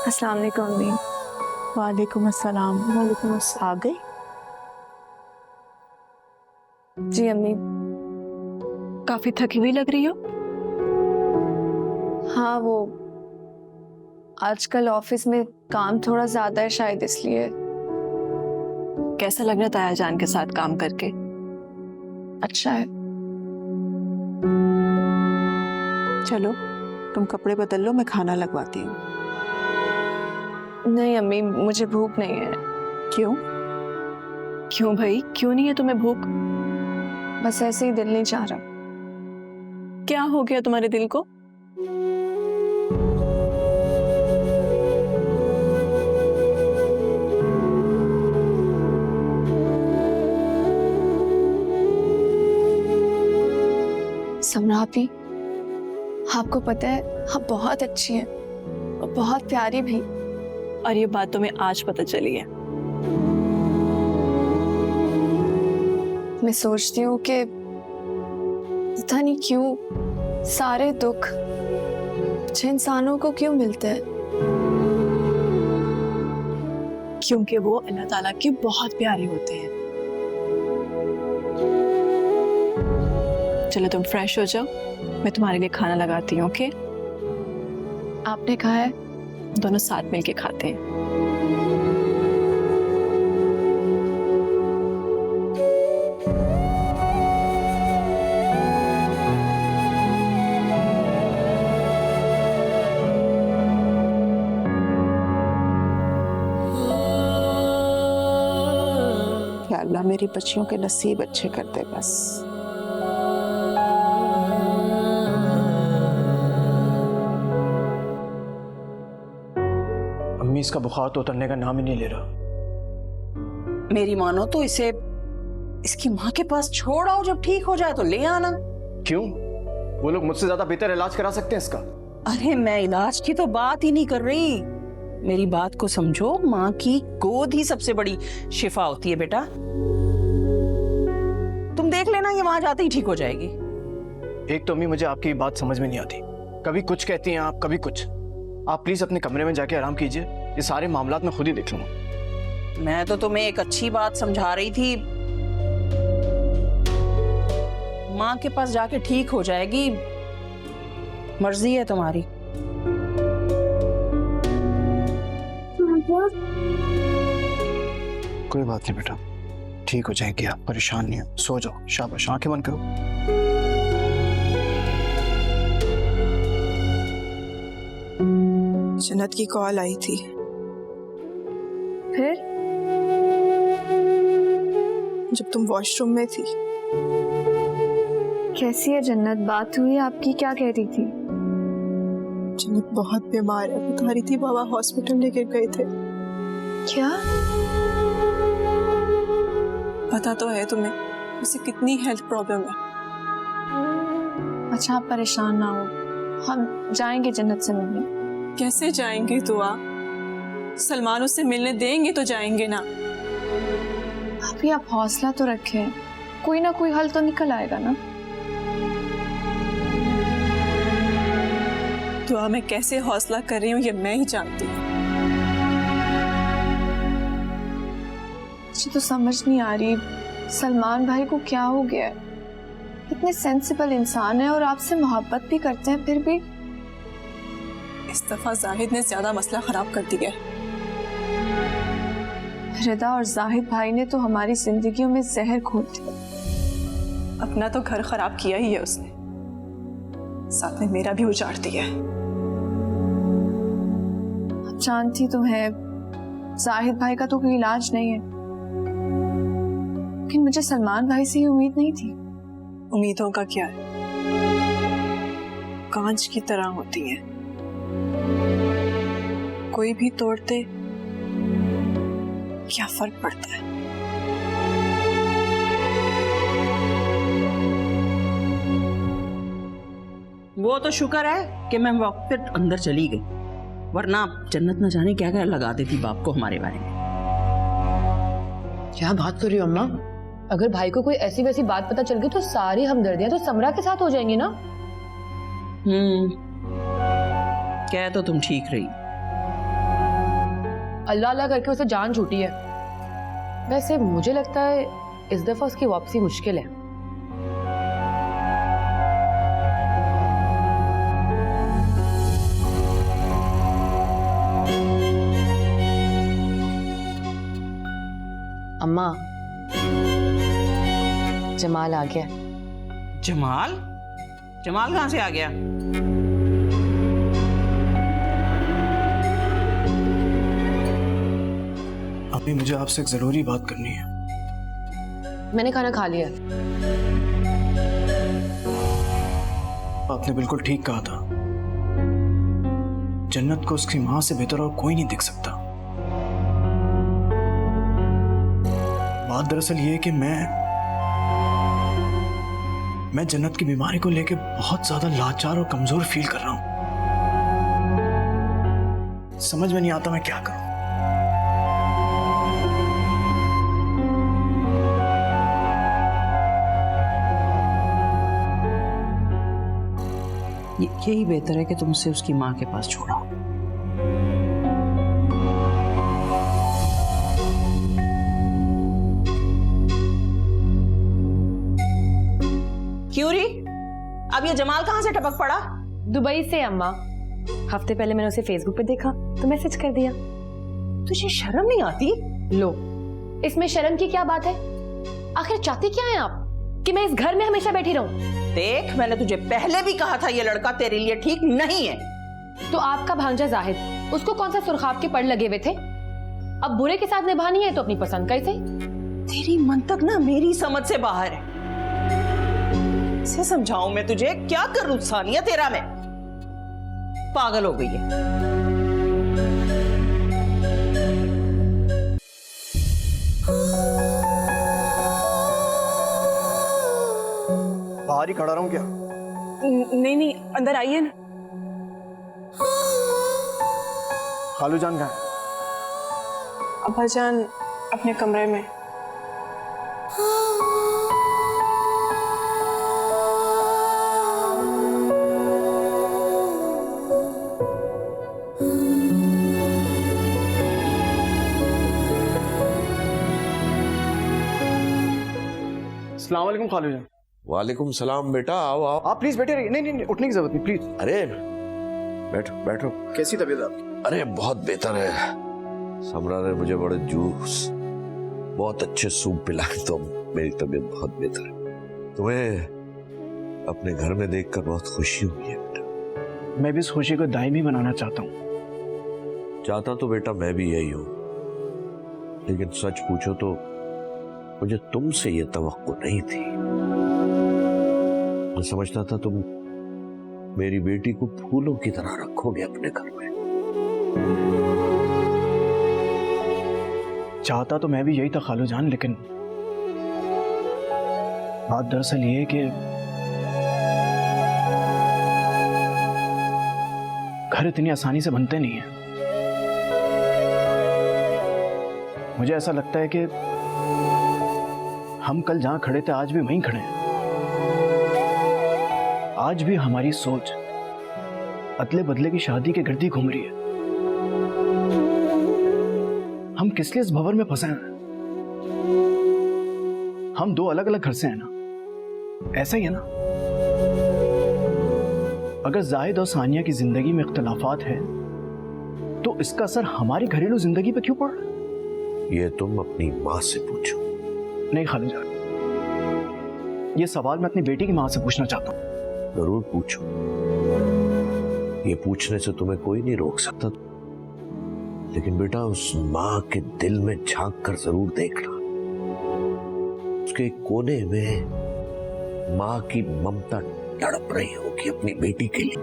अस्सलाम वालेकुम अम्मी। वालेकुम अस्सलाम। वालेकुम अस्सलाम। आ गई? जी अम्मी। काफी थकी हुई लग रही हो। हाँ वो आजकल ऑफिस में काम थोड़ा ज्यादा है शायद इसलिए। कैसा लग रहा ताया जान के साथ काम करके? अच्छा है। चलो तुम कपड़े बदल लो, मैं खाना लगवाती हूँ। नहीं अम्मी, मुझे भूख नहीं है। क्यों? क्यों भाई, क्यों नहीं है तुम्हें भूख? बस ऐसे ही दिल नहीं चाह रहा। क्या हो गया तुम्हारे दिल को? समरा आपी, आपको पता है आप बहुत अच्छी हैं और बहुत प्यारी भी। और ये बात तुम्हें आज पता चली है? मैं सोचती हूँ कि पता नहीं क्यों सारे दुख मुझे इंसानों को क्यों मिलते हैं। क्योंकि वो अल्लाह ताला के बहुत प्यारे होते हैं। चलो तुम फ्रेश हो जाओ, मैं तुम्हारे लिए खाना लगाती हूँ। ओके? आपने कहा है दोनों साथ मिलके खाते हैं। या अल्लाह मेरी बच्चियों के नसीब अच्छे कर दे बस। अम्मी इसका बुखार तो उतरने का नाम ही नहीं ले रहा। मेरी मानो तो इसे इसकी माँ के पास छोड़ आओ, जब ठीक हो जाए तो ले आना। क्यों? वो लोग मुझसे ज्यादा बेहतर इलाज करा सकते हैं इसका। अरे मैं इलाज की तो बात ही नहीं कर रही, मेरी बात को समझो। माँ की गोद ही सबसे बड़ी शिफा होती है बेटा। तुम देख लेना, ये वहां जाते ही ठीक हो जाएगी। एक तो अम्मी मुझे आपकी बात समझ में नहीं आती, कभी कुछ कहती हैं आप, कभी कुछ। आप प्लीज अपने कमरे में जाके आराम कीजिए, ये सारे मामलात मैं खुद ही देख लूंगा। मैं तो तुम्हें एक अच्छी बात समझा रही थी, माँ के पास जाके ठीक हो जाएगी, मर्जी है तुम्हारी। कोई बात नहीं बेटा, ठीक हो जाएगी आप, परेशान नहीं हो। सो जाओ, शाबाश, आंखें बंद करो। जन्नत की कॉल आई थी। फिर जब तुम वॉशरूम में थी। कैसी है जन्नत? बात हुई आपकी? क्या कह रही थी? जन्नत बहुत बीमार है, बता रही थी बाबा हॉस्पिटल लेके गए थे। क्या? पता तो है तुम्हें उसे कितनी हेल्थ प्रॉब्लम है। अच्छा आप परेशान ना हो, हम जाएंगे जन्नत से मिलने। कैसे जाएंगे दुआ? सलमान उससे मिलने देंगे तो जाएंगे ना। अभी आप हौसला तो रखें, कोई ना कोई हल तो निकल आएगा ना। दुआ मैं कैसे हौसला कर रही हूँ ये मैं ही जानती हूँ। मुझे तो समझ नहीं आ रही सलमान भाई को क्या हो गया है। इतने सेंसिबल इंसान है और आपसे मोहब्बत भी करते हैं, फिर भी इस दफा जाहिद ने ज्यादा मसला खराब कर दिया है। रिदा और जाहिद भाई ने तो हमारी जिंदगियों में जहर घोल दिया। अपना तो घर खराब किया ही है उसने, साथ में मेरा भी उजाड़ दिया है। आप जानती तो है जाहिद भाई का तो कोई इलाज नहीं है, लेकिन मुझे सलमान भाई से ही उम्मीद नहीं थी। उम्मीदों का क्या है, कांच की तरह होती है, कोई भी तोड़ते क्या फर्क पड़ता है। वो तो शुक्र है कि मैं वक्त पे अंदर चली गई, वरना जन्नत न जाने क्या क्या लगा देती बाप को हमारे बारे में। क्या बात कर रही हो अम्मा? अगर भाई को कोई ऐसी वैसी बात पता चल गई तो सारी हमदर्दियां तो समरा के साथ हो जाएंगी ना। कह तो तुम ठीक रही, अल्लाह अल्लाह करके उसे जान छूटी है। वैसे मुझे लगता है इस दफा उसकी वापसी मुश्किल है। अम्मा, जमाल आ गया। जमाल? जमाल कहाँ से आ गया? अभी मुझे आपसे एक जरूरी बात करनी है। मैंने खाना खा लिया। आपने बिल्कुल ठीक कहा था, जन्नत को उसकी मां से बेहतर और कोई नहीं दिख सकता। बात दरअसल ये है कि मैं जन्नत की बीमारी को लेकर बहुत ज्यादा लाचार और कमजोर फील कर रहा हूं। समझ में नहीं आता मैं क्या करूं। यही बेहतर है कि तुम उसे उसकी माँ के पास छोड़ो। क्यों री? अब ये जमाल कहाँ से टपक पड़ा? दुबई से अम्मा। हफ्ते पहले मैंने उसे फेसबुक पे देखा तो मैसेज कर दिया। तुझे शर्म नहीं आती? लो, इसमें शर्म की क्या बात है? आखिर चाहती क्या है आप? कि मैं इस घर में हमेशा बैठी रहूं? देख, मैंने तुझे पहले भी कहा था ये लड़का तेरे लिए ठीक नहीं है। तो आपका भांजा जाहिद, उसको कौन सा सुरखाब के पड़ लगे हुए थे? अब बुरे के साथ निभानी है तो अपनी पसंद का ही सही। तेरी मंतक ना मेरी समझ से बाहर है। इसे समझाऊं मैं तुझे? क्या करूं सानिया तेरा मैं? पागल हो गई है। बाहर ही खड़ा रहूं क्या? नहीं नहीं, अंदर आइए ना। खालू जान कहाँ है? अब्बा जान अपने कमरे में। अस्सलाम वालेकुम खालू जान। वालेकुम सलाम बेटा, आओ आओ। आप प्लीज बैठे रहिए। नहीं, उठने की जरूरत नहीं, प्लीज। अरे बैठो बैठो। कैसी तबीयत है आपकी? अरे बहुत बेहतर है। समरा ने मुझे बड़े जूस, बहुत अच्छे सूप पिलाए तो मेरी तबीयत बहुत बेहतर है। तुम्हें अपने घर में देखकर बहुत खुशी हुई है बेटा। मैं भी इस खुशी को दायमी बनाना चाहता हूँ। चाहता तो बेटा मैं भी यही हूँ, लेकिन सच पूछो तो मुझे तुमसे ये तवक्को नहीं थी। मैं समझता था तुम मेरी बेटी को फूलों की तरह रखोगे अपने घर में। चाहता तो मैं भी यही था खालू जान, लेकिन बात दरअसल ये है कि घर इतनी आसानी से बनते नहीं है। मुझे ऐसा लगता है कि हम कल जहां खड़े थे आज भी वहीं खड़े हैं। आज भी हमारी सोच अदले बदले की शादी के गर्दी घूम रही है। हम किस लिए इस भंवर में फंसे हैं? हम दो अलग अलग घर से हैं ना, ऐसा ही है ना? अगर जाहिद और सानिया की जिंदगी में इख्तलाफात है तो इसका असर हमारी घरेलू जिंदगी पे क्यों पड़ रहा है? ये तुम अपनी माँ से पूछो। नहीं खालू जान, ये सवाल मैं अपनी बेटी की माँ से पूछना चाहता हूँ। जरूर पूछो, ये पूछने से तुम्हें कोई नहीं रोक सकता, लेकिन बेटा उस माँ के दिल में झांक कर जरूर देखना। उसके कोने में माँ की ममता तड़प रही होगी अपनी बेटी के लिए।